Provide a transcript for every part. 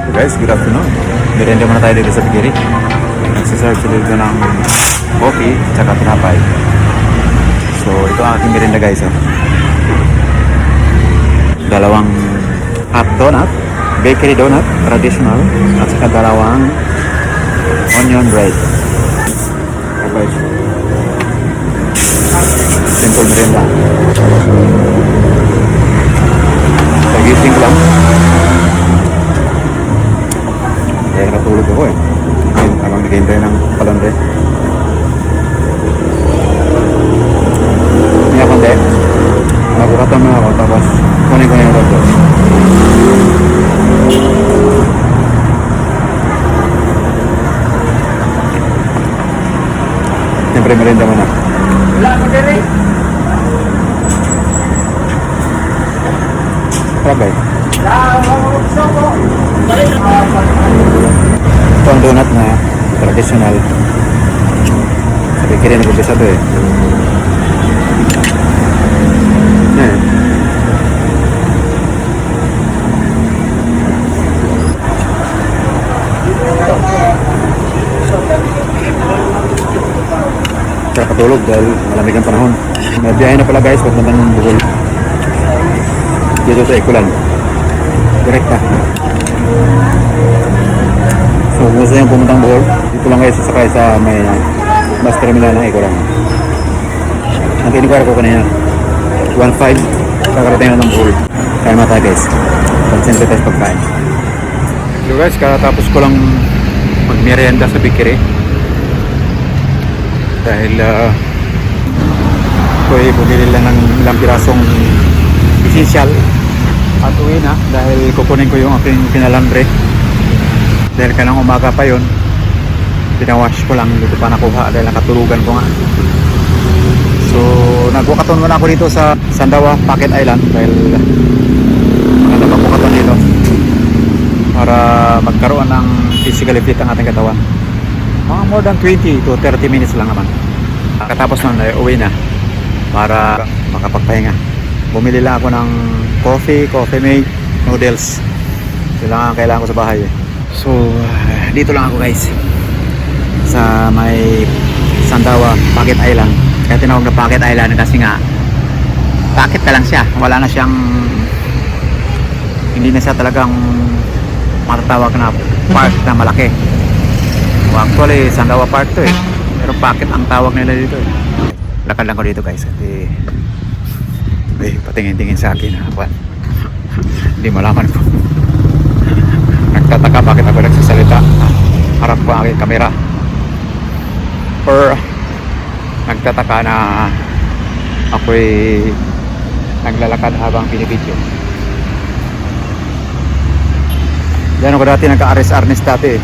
So guys, good afternoon. Merenda muna tayo dito sa Bigiri. Nagsiserve sila dito ng coffee tsaka tinapay. So ito ang aking merenda guys. Oh. Dalawang hot donut, bakery donut, traditional, at saka dalawang onion bread. Okay guys. Simple merenda. Pagising ko lang. Kaya nakatulog ako eh. Habang naghihintay ng palande. Hindi ako hindi. Naguratan mo ako tapos kunin ko na yung roto. Siyempre merinda mo na. Wala mo diri. Sabay. Ito ang donut na traditional. Sabi kaya rin nag-umpisa ito eh. Katulog dahil malamig ang panahon. May biyahe na pala guys, pagpunta ng Bohol. Dito sa Ikulan. Direkta. So kung gusto nyo pumuntang Bohol, dito lang kayo sasakay sa may bus terminal ng Ikulan. Ang tinigwara ko kanina 1.5 kakarating na ng Bohol. Kaya mga tayo guys, concentrate tayo pagkain. So guys, katapos ko lang magmerienda sa Bikiri dahil ako'y bumili lang ng ilang pirasong essential at uwi na dahil kukunin ko yung aking pinalambre dahil kanang umaga pa yun, pinawash ko lang, hindi ko pa nakuha dahil nakatulugan ko nga. So nagwakaton muna ako dito sa Sandawa, Phuket Island dahil maganda magwakaton dito para magkaroon ng physically fit ang ating katawan. Mga more than 20 to 30 minutes lang naman. Katapos nun, uwi na para makapagpahinga. Bumili lang ako ng coffee mate, noodles. Ito lang ang kailangan ko sa bahay eh. So, dito lang ako guys sa may Sandawa, Phuket Island. Kaya tinawag na Phuket Island kasi nga Phuket ka lang siya. Wala na siyang, hindi na siya talagang matatawag na park na malaki. Actually, Sandawa Park to eh. Pero Phuket ang tawag nila dito eh. Lakad lang ko dito guys. Patingin-tingin sa akin. Hindi malaman ko. Nagtataka bakit ako nagsasalita. Harap ko ang aking kamera. Or nagtataka na ako'y naglalakad habang binibidyo. Yan ako dati nagka-arnes dati eh.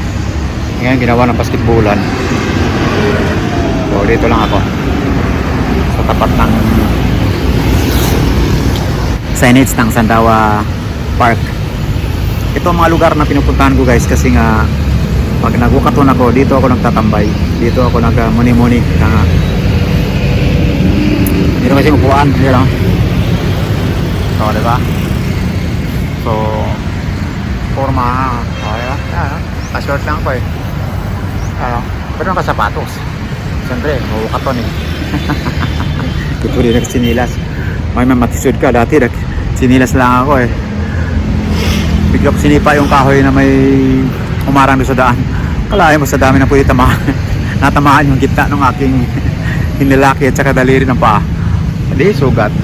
Ngayon ginawa ng basketballan. So dito lang ako sa tapat ng signage ng Sandawa Park. Ito ang mga lugar na pinupuntahan ko guys kasi nga pag nagwakaton ako dito ako nagtatambay, dito ako nagmuni-muni dito kasi upuan yun o. So diba, so forma diba? Ka-short lang ko eh. Pero nakasapatos. Siyempre, mawakaton eh. Ito rin nagsinilas. May matisod ka. Dati nagsinilas lang ako eh. Bigla ko sinipa yung kahoy na may umarang doon sa daan. Kalahin mo sa dami na pwede tamaan. Natamaan yung gitna ng aking hinlalaki at saka daliri ng paa. Hindi, sugat.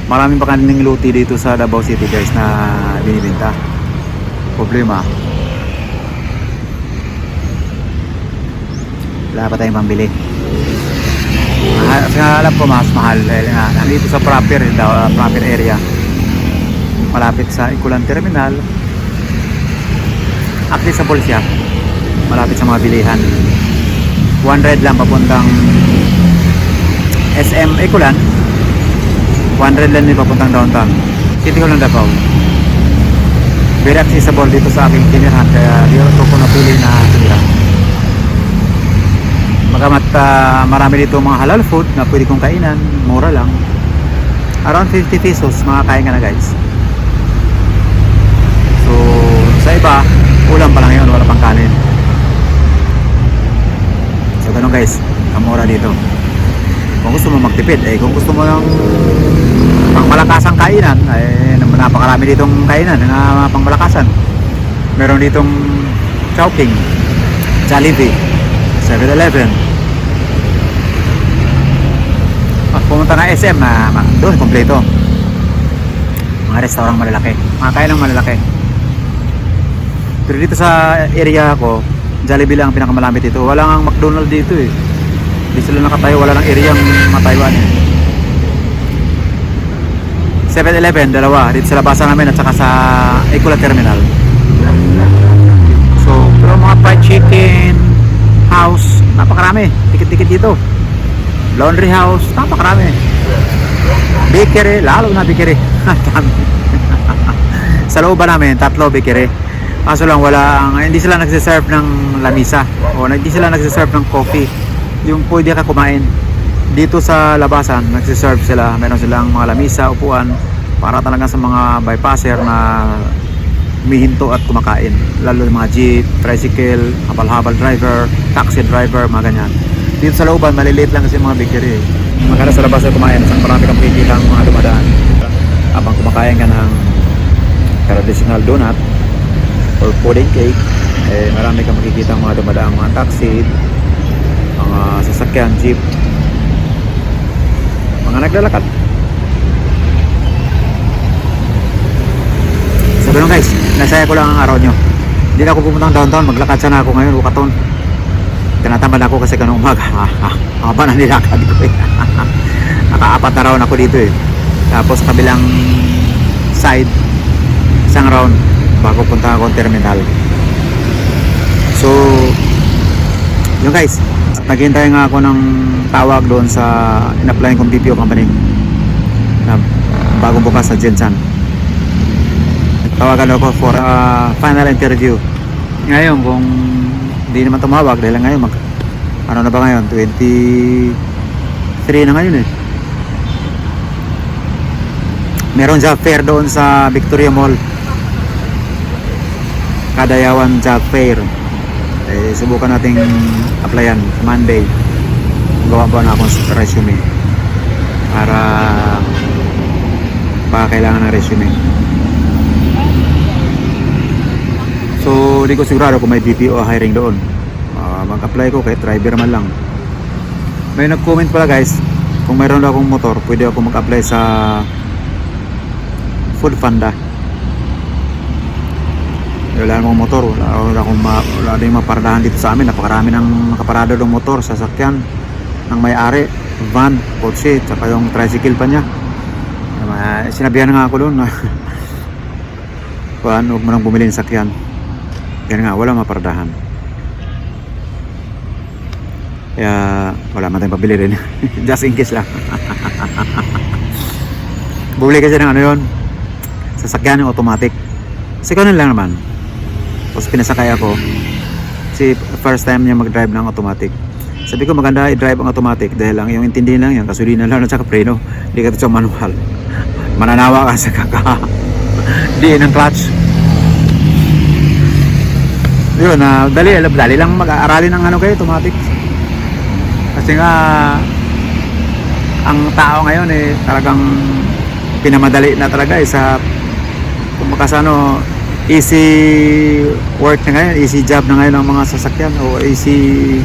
Maraming pa kaning luti dito sa Davao City guys na binibenta. Problema, wala pa tayong pambili. Alam ko mas mahal dahil nga nandito sa proper area, malapit sa Ikulan Terminal, accessible siya, malapit sa mga bilihan. 100 lang papuntang SM Ikulan, 100 lang din papuntang downtown City Hall ng Davao. Very accessible dito sa aking tinirahan, kaya dito ko napili na tinirahan. Magamat marami dito mga halal food na pwede kong kainan, mura lang. Around 50 pesos makakain ka na guys. So sa iba, ulam pa lang yun, wala pang kanin. So ganun guys, kamura dito. Kung gusto mo magtipid, kung gusto mo ng pangmalakasang kainan, napakarami ditong kainan na pangmalakasan. Meron ditong Chowking, Jollibee, 7-Eleven. Pag pumunta na SM, doon kompleto. Mga restaurant malalaki, mga kainan malalaki. Pero dito sa area ko, Jollibee lang ang pinakamalapit dito. Wala nga McDonald's dito eh. Hindi sila nakatayo, wala ng area ang matayuan eh. 7-Eleven, dalawa dito sa labasan namin at saka sa Ecola Terminal. So, pero mga fried chicken house, napakarami. Dikit-dikit dito. Laundry house, napakarami. Bakery, lalo na bakery. Sa looban namin, 3 bakery. Kaso lang hindi sila nagsiserve ng lamisa o hindi sila nagsiserve ng coffee. Yung pwede ka kumain. Dito sa labasan, nagsiserve sila. Meron silang mga lamisa, upuan para talaga sa mga bypasser na humihinto at kumakain. Lalo yung mga jeep, tricycle, habal-habal driver, taxi driver, mga ganyan. Dito sa looban, maliliit lang kasi mga bakery. Maganda sa labasan kumain, saan marami kang pipili ang mga dumadaan. Habang kumakain ka ng traditional donut or pudding cake, marami kang makikita ang mga dumadaan, mga taxi, mga sasakyan, jeep, mga naglalakad. So ganun guys, nasaya ko lang ang araw nyo. Hindi na ako pupuntang downtown, maglakad sana ako ngayon, Ukaton. Tinatamad ako kasi kanong umaga. Haba na nilakad ko eh. Naka-4 na round ako dito eh. Tapos kabilang side, isang round bago punta ako terminal. So yun guys, naghihintay nga ako ng tawag doon sa in-apply kong BPO company na bagong bukas sa Jensan. Tawagan ako for final interview. Ngayon kung hindi naman tumawag dahil ngayon ano na ba ngayon, 23 na ngayon eh. Meron job fair doon sa Victoria Mall, Kadayawan job fair. Subukan nating applyan Monday. Gawa ba na akong resume para kailangan ng resume. So di ko sigurado kung may BPO hiring doon. Mag-apply ko kahit driver man lang. May nag-comment pala guys, kung mayroon akong motor pwede ako mag-apply sa Food Panda. Wala akong motor, wala din maparadahan dito sa amin. Napakarami ng nakaparada ng motor, sasakyan ng may-ari, van, kotse, tsaka yung tricycle pa niya. Sinabihan nga ako doon na huwag mo nang bumili ng sakyan. Yan nga, wala maparadahan. Kaya wala man tayong pabili rin. Just in case lang. Bumili kasi ng ano yun, sasakyan yung automatic. Second lang naman. Tapos pinasakay ako. Kasi first time niya mag-drive ng automatic. Sabi ko maganda i-drive ang automatic dahil lang yung intindihin lang yan, gasolina lang at saka preno. Hindi ka ito sa manual. Mananawa ka sa diin ng clutch. Yun, dali lang mag-aaralin ng ano kayo, automatic. Kasi nga ang tao ngayon talagang pinamadali na talaga sa kumbaga easy work na ngayon, easy job na ngayon ng mga sasakyan o easy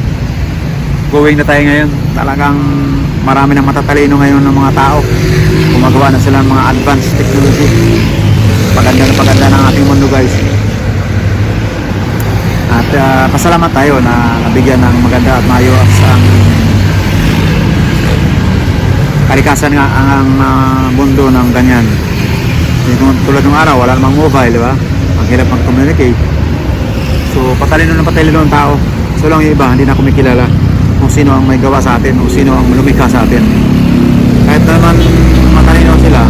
going na tayo ngayon. Talagang marami ng matatalino ngayon ng mga tao, gumagawa na sila ng mga advanced technology. Paganda ng ating mundo guys. At pasalamat tayo na nabigyan ng maganda at maayos ang kalikasan nga ang mundo ng ganyan. Tulad ng araw, wala namang mobile, di ba? Ang hirap mag-communicate. So patalino ng tao. So lang yung iba, hindi na kumikilala kung sino ang may gawa sa atin o sino ang lumikha sa atin. Kahit naman matalino sila,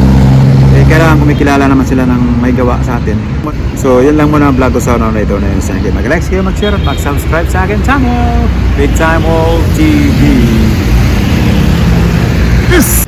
kailangan kumikilala naman sila ng may gawa sa atin. So yun lang muna ang vlog ko sa araw na ito na yun. Mag-like kayo, mag-share at mag-subscribe sa akin channel, Big Time All TV. Yes!